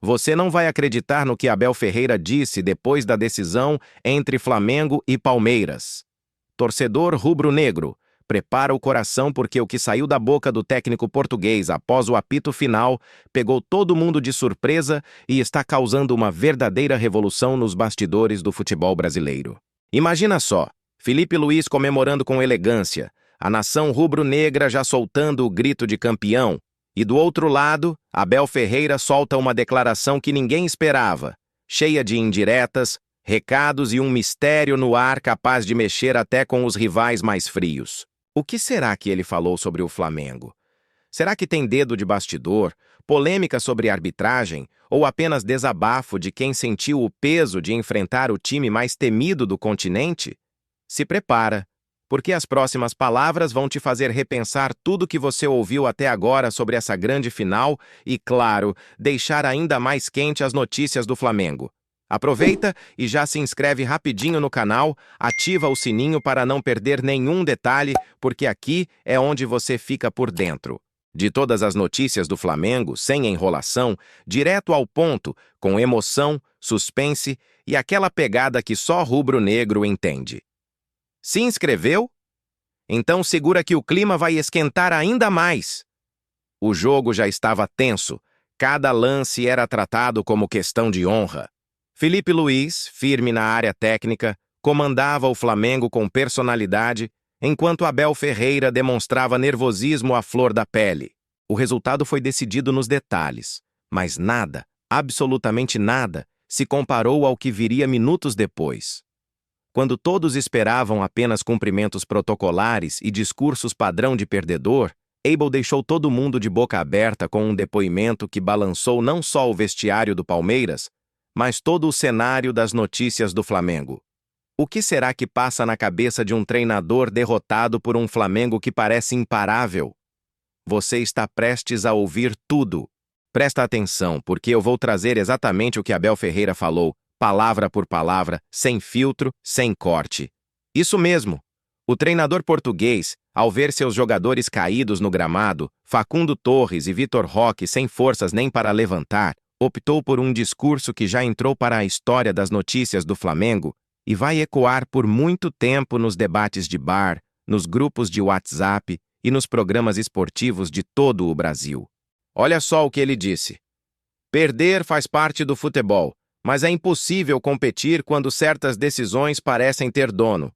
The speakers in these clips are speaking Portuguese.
Você não vai acreditar no que Abel Ferreira disse depois da decisão entre Flamengo e Palmeiras. Torcedor rubro-negro, prepara o coração porque o que saiu da boca do técnico português após o apito final pegou todo mundo de surpresa e está causando uma verdadeira revolução nos bastidores do futebol brasileiro. Imagina só, Filipe Luís comemorando com elegância, a nação rubro-negra já soltando o grito de campeão, e do outro lado, Abel Ferreira solta uma declaração que ninguém esperava, cheia de indiretas, recados e um mistério no ar capaz de mexer até com os rivais mais frios. O que será que ele falou sobre o Flamengo? Será que tem dedo de bastidor, polêmica sobre arbitragem ou apenas desabafo de quem sentiu o peso de enfrentar o time mais temido do continente? Se prepara, porque as próximas palavras vão te fazer repensar tudo que você ouviu até agora sobre essa grande final e, claro, deixar ainda mais quente as notícias do Flamengo. Aproveita e já se inscreve rapidinho no canal, ativa o sininho para não perder nenhum detalhe, porque aqui é onde você fica por dentro. De todas as notícias do Flamengo, sem enrolação, direto ao ponto, com emoção, suspense e aquela pegada que só rubro-negro entende. Se inscreveu? Então segura que o clima vai esquentar ainda mais. O jogo já estava tenso, cada lance era tratado como questão de honra. Filipe Luís, firme na área técnica, comandava o Flamengo com personalidade, enquanto Abel Ferreira demonstrava nervosismo à flor da pele. O resultado foi decidido nos detalhes, mas nada, absolutamente nada, se comparou ao que viria minutos depois. Quando todos esperavam apenas cumprimentos protocolares e discursos padrão de perdedor, Abel deixou todo mundo de boca aberta com um depoimento que balançou não só o vestiário do Palmeiras, mas todo o cenário das notícias do Flamengo. O que será que passa na cabeça de um treinador derrotado por um Flamengo que parece imparável? Você está prestes a ouvir tudo. Presta atenção, porque eu vou trazer exatamente o que Abel Ferreira falou, palavra por palavra, sem filtro, sem corte. Isso mesmo. O treinador português, ao ver seus jogadores caídos no gramado, Facundo Torres e Vitor Roque sem forças nem para levantar, optou por um discurso que já entrou para a história das notícias do Flamengo e vai ecoar por muito tempo nos debates de bar, nos grupos de WhatsApp e nos programas esportivos de todo o Brasil. Olha só o que ele disse. Perder faz parte do futebol, mas é impossível competir quando certas decisões parecem ter dono.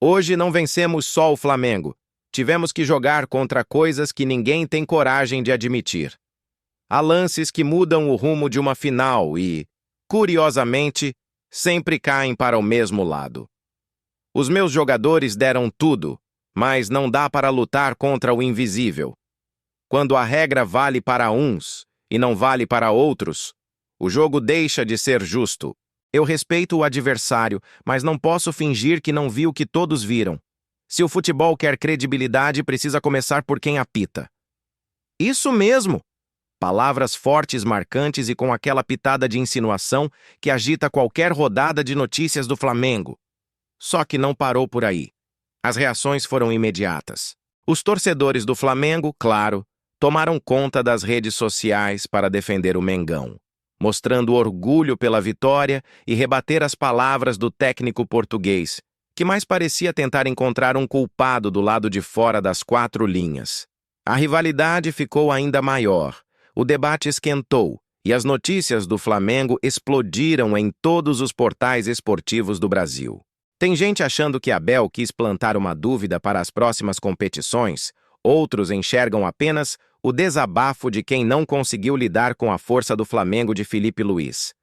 Hoje não vencemos só o Flamengo. Tivemos que jogar contra coisas que ninguém tem coragem de admitir. Há lances que mudam o rumo de uma final e, curiosamente, sempre caem para o mesmo lado. Os meus jogadores deram tudo, mas não dá para lutar contra o invisível. Quando a regra vale para uns e não vale para outros, o jogo deixa de ser justo. Eu respeito o adversário, mas não posso fingir que não vi o que todos viram. Se o futebol quer credibilidade, precisa começar por quem apita. Isso mesmo! Palavras fortes, marcantes e com aquela pitada de insinuação que agita qualquer rodada de notícias do Flamengo. Só que não parou por aí. As reações foram imediatas. Os torcedores do Flamengo, claro, tomaram conta das redes sociais para defender o Mengão, mostrando orgulho pela vitória e rebater as palavras do técnico português, que mais parecia tentar encontrar um culpado do lado de fora das quatro linhas. A rivalidade ficou ainda maior. O debate esquentou e as notícias do Flamengo explodiram em todos os portais esportivos do Brasil. Tem gente achando que Abel quis plantar uma dúvida para as próximas competições, outros enxergam apenas o desabafo de quem não conseguiu lidar com a força do Flamengo de Filipe Luís.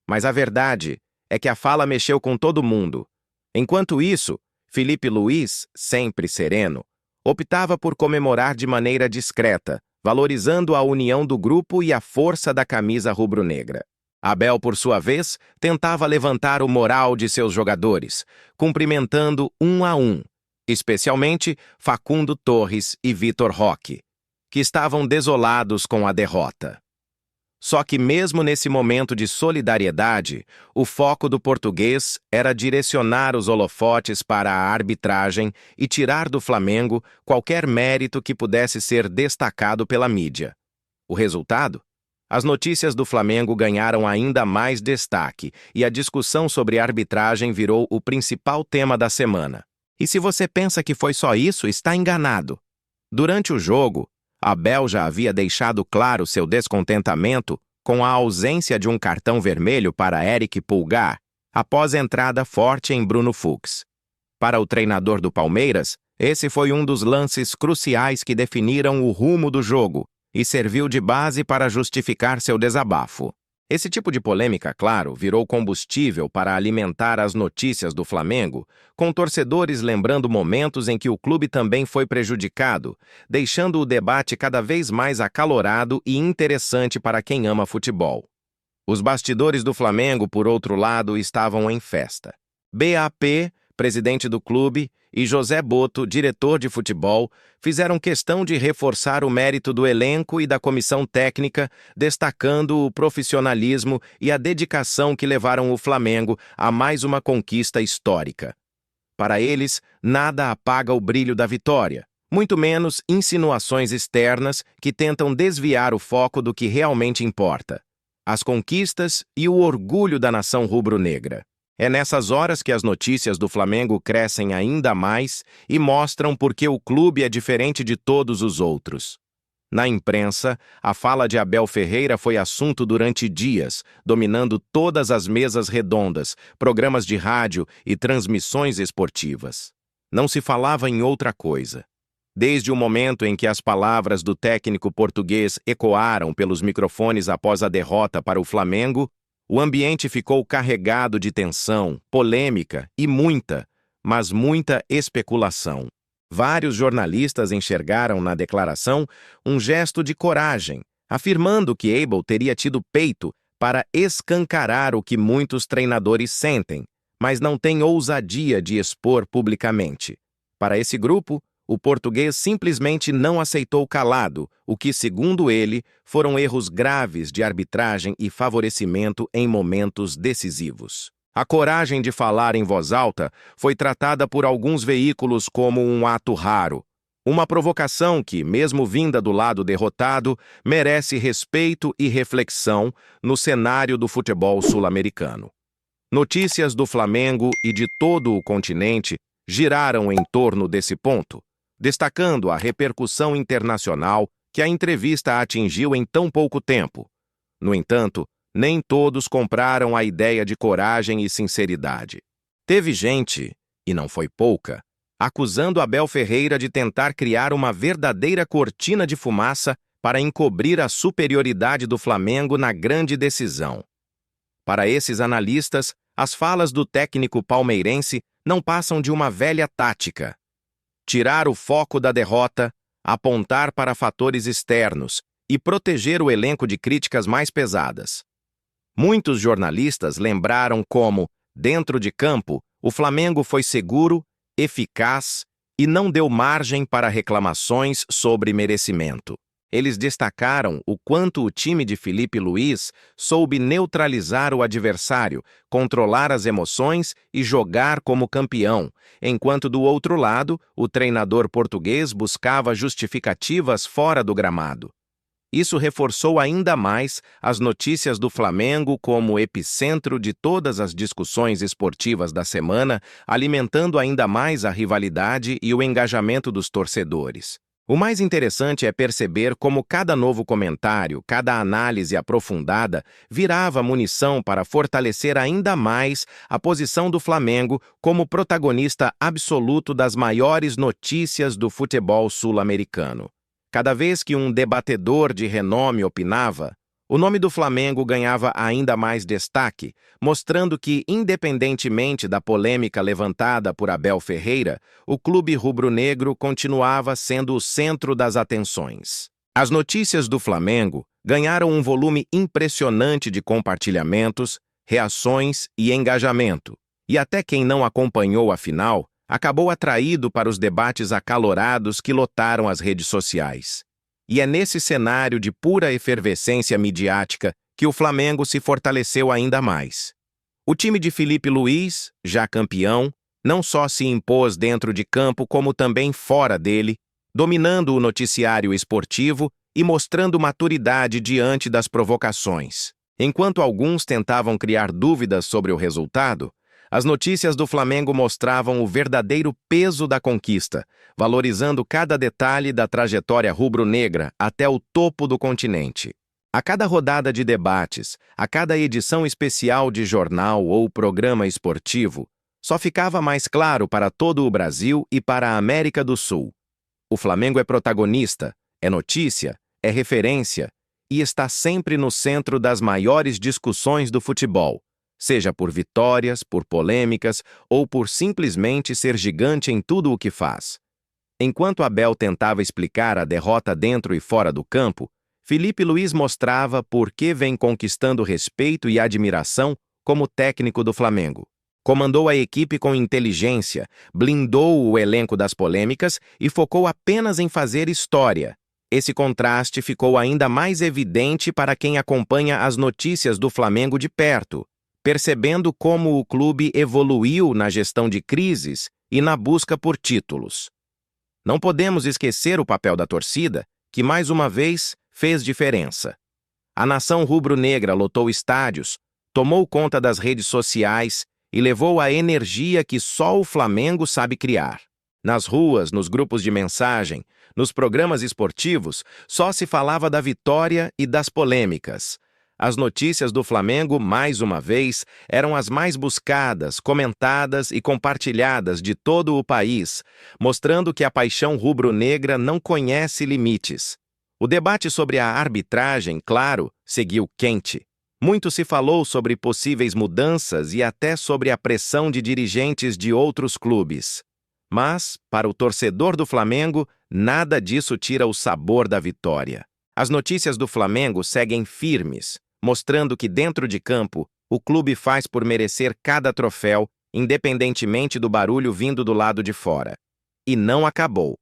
Mas a verdade é que a fala mexeu com todo mundo. Enquanto isso, Filipe Luís, sempre sereno, optava por comemorar de maneira discreta, valorizando a união do grupo e a força da camisa rubro-negra. Abel, por sua vez, tentava levantar o moral de seus jogadores, cumprimentando um a um, especialmente Facundo Torres e Vitor Roque, que estavam desolados com a derrota. Só que mesmo nesse momento de solidariedade, o foco do português era direcionar os holofotes para a arbitragem e tirar do Flamengo qualquer mérito que pudesse ser destacado pela mídia. O resultado? as notícias do Flamengo ganharam ainda mais destaque e a discussão sobre arbitragem virou o principal tema da semana. E se você pensa que foi só isso, está enganado. Durante o jogo, Abel já havia deixado claro seu descontentamento com a ausência de um cartão vermelho para Eric Pulgar, após entrada forte em Bruno Fux. Para o treinador do Palmeiras, esse foi um dos lances cruciais que definiram o rumo do jogo e serviu de base para justificar seu desabafo. Esse tipo de polêmica, claro, virou combustível para alimentar as notícias do Flamengo, com torcedores lembrando momentos em que o clube também foi prejudicado, deixando o debate cada vez mais acalorado e interessante para quem ama futebol. Os bastidores do Flamengo, por outro lado, estavam em festa. BAP, presidente do clube, e José Boto, diretor de futebol, fizeram questão de reforçar o mérito do elenco e da comissão técnica, destacando o profissionalismo e a dedicação que levaram o Flamengo a mais uma conquista histórica. Para eles, nada apaga o brilho da vitória, muito menos insinuações externas que tentam desviar o foco do que realmente importa: as conquistas e o orgulho da nação rubro-negra. É nessas horas que as notícias do Flamengo crescem ainda mais e mostram por que o clube é diferente de todos os outros. Na imprensa, a fala de Abel Ferreira foi assunto durante dias, dominando todas as mesas redondas, programas de rádio e transmissões esportivas. Não se falava em outra coisa. Desde o momento em que as palavras do técnico português ecoaram pelos microfones após a derrota para o Flamengo, o ambiente ficou carregado de tensão, polêmica e muita, mas muita especulação. Vários jornalistas enxergaram na declaração um gesto de coragem, afirmando que Abel teria tido peito para escancarar o que muitos treinadores sentem, mas não têm ousadia de expor publicamente. Para esse grupo, o português simplesmente não aceitou calado, o que, segundo ele, foram erros graves de arbitragem e favorecimento em momentos decisivos. A coragem de falar em voz alta foi tratada por alguns veículos como um ato raro, uma provocação que, mesmo vinda do lado derrotado, merece respeito e reflexão no cenário do futebol sul-americano. Notícias do Flamengo e de todo o continente giraram em torno desse ponto, destacando a repercussão internacional que a entrevista atingiu em tão pouco tempo. No entanto, nem todos compraram a ideia de coragem e sinceridade. Teve gente, e não foi pouca, acusando Abel Ferreira de tentar criar uma verdadeira cortina de fumaça para encobrir a superioridade do Flamengo na grande decisão. Para esses analistas, as falas do técnico palmeirense não passam de uma velha tática: tirar o foco da derrota, apontar para fatores externos e proteger o elenco de críticas mais pesadas. Muitos jornalistas lembraram como, dentro de campo, o Flamengo foi seguro, eficaz e não deu margem para reclamações sobre merecimento. Eles destacaram o quanto o time de Filipe Luís soube neutralizar o adversário, controlar as emoções e jogar como campeão, enquanto do outro lado, o treinador português buscava justificativas fora do gramado. Isso reforçou ainda mais as notícias do Flamengo como epicentro de todas as discussões esportivas da semana, alimentando ainda mais a rivalidade e o engajamento dos torcedores. O mais interessante é perceber como cada novo comentário, cada análise aprofundada, virava munição para fortalecer ainda mais a posição do Flamengo como protagonista absoluto das maiores notícias do futebol sul-americano. Cada vez que um debatedor de renome opinava, o nome do Flamengo ganhava ainda mais destaque, mostrando que, independentemente da polêmica levantada por Abel Ferreira, o clube rubro-negro continuava sendo o centro das atenções. As notícias do Flamengo ganharam um volume impressionante de compartilhamentos, reações e engajamento, e até quem não acompanhou a final acabou atraído para os debates acalorados que lotaram as redes sociais. E é nesse cenário de pura efervescência midiática que o Flamengo se fortaleceu ainda mais. O time de Filipe Luís, já campeão, não só se impôs dentro de campo como também fora dele, dominando o noticiário esportivo e mostrando maturidade diante das provocações. Enquanto alguns tentavam criar dúvidas sobre o resultado, as notícias do Flamengo mostravam o verdadeiro peso da conquista, valorizando cada detalhe da trajetória rubro-negra até o topo do continente. A cada rodada de debates, a cada edição especial de jornal ou programa esportivo, só ficava mais claro para todo o Brasil e para a América do Sul. O Flamengo é protagonista, é notícia, é referência e está sempre no centro das maiores discussões do futebol, seja por vitórias, por polêmicas ou por simplesmente ser gigante em tudo o que faz. Enquanto Abel tentava explicar a derrota dentro e fora do campo, Felipe Luiz mostrava por que vem conquistando respeito e admiração como técnico do Flamengo. Comandou a equipe com inteligência, blindou o elenco das polêmicas e focou apenas em fazer história. Esse contraste ficou ainda mais evidente para quem acompanha as notícias do Flamengo de perto, percebendo como o clube evoluiu na gestão de crises e na busca por títulos. Não podemos esquecer o papel da torcida, que mais uma vez fez diferença. A nação rubro-negra lotou estádios, tomou conta das redes sociais e levou a energia que só o Flamengo sabe criar. Nas ruas, nos grupos de mensagem, nos programas esportivos, só se falava da vitória e das polêmicas. As notícias do Flamengo, mais uma vez, eram as mais buscadas, comentadas e compartilhadas de todo o país, mostrando que a paixão rubro-negra não conhece limites. O debate sobre a arbitragem, claro, seguiu quente. Muito se falou sobre possíveis mudanças e até sobre a pressão de dirigentes de outros clubes. Mas, para o torcedor do Flamengo, nada disso tira o sabor da vitória. As notícias do Flamengo seguem firmes, mostrando que dentro de campo, o clube faz por merecer cada troféu, independentemente do barulho vindo do lado de fora. E não acabou.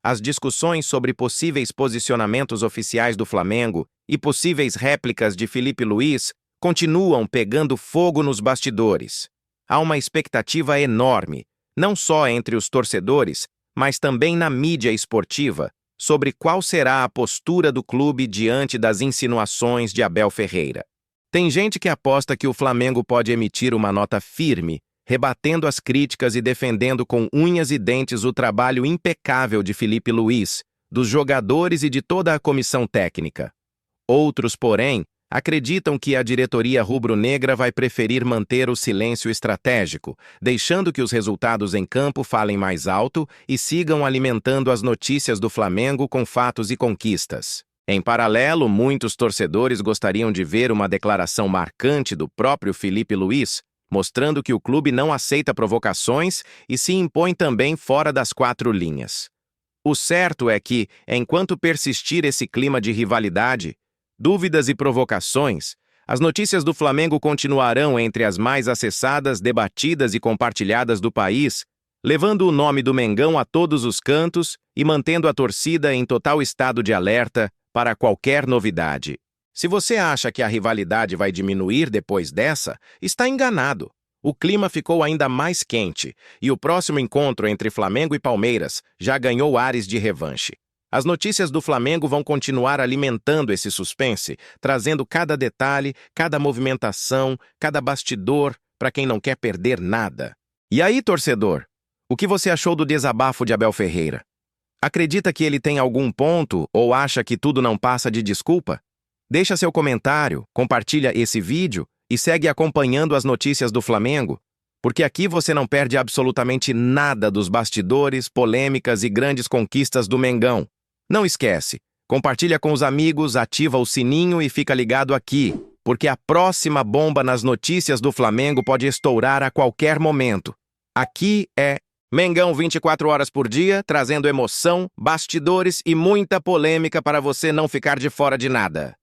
As discussões sobre possíveis posicionamentos oficiais do Flamengo e possíveis réplicas de Felipe Luiz continuam pegando fogo nos bastidores. Há uma expectativa enorme, não só entre os torcedores, mas também na mídia esportiva, sobre qual será a postura do clube diante das insinuações de Abel Ferreira. Tem gente que aposta que o Flamengo pode emitir uma nota firme, rebatendo as críticas e defendendo com unhas e dentes o trabalho impecável de Felipe Luiz, dos jogadores e de toda a comissão técnica. Outros, porém, acreditam que a diretoria rubro-negra vai preferir manter o silêncio estratégico, deixando que os resultados em campo falem mais alto e sigam alimentando as notícias do Flamengo com fatos e conquistas. Em paralelo, muitos torcedores gostariam de ver uma declaração marcante do próprio Felipe Luiz, mostrando que o clube não aceita provocações e se impõe também fora das quatro linhas. O certo é que, enquanto persistir esse clima de rivalidade, dúvidas e provocações, as notícias do Flamengo continuarão entre as mais acessadas, debatidas e compartilhadas do país, levando o nome do Mengão a todos os cantos e mantendo a torcida em total estado de alerta para qualquer novidade. Se você acha que a rivalidade vai diminuir depois dessa, está enganado. O clima ficou ainda mais quente e o próximo encontro entre Flamengo e Palmeiras já ganhou ares de revanche. As notícias do Flamengo vão continuar alimentando esse suspense, trazendo cada detalhe, cada movimentação, cada bastidor, para quem não quer perder nada. E aí, torcedor, o que você achou do desabafo de Abel Ferreira? Acredita que ele tem algum ponto ou acha que tudo não passa de desculpa? Deixa seu comentário, compartilha esse vídeo e segue acompanhando as notícias do Flamengo, porque aqui você não perde absolutamente nada dos bastidores, polêmicas e grandes conquistas do Mengão. Não esquece, compartilha com os amigos, ativa o sininho e fica ligado aqui, porque a próxima bomba nas notícias do Flamengo pode estourar a qualquer momento. Aqui é Mengão 24 horas por dia, trazendo emoção, bastidores e muita polêmica para você não ficar de fora de nada.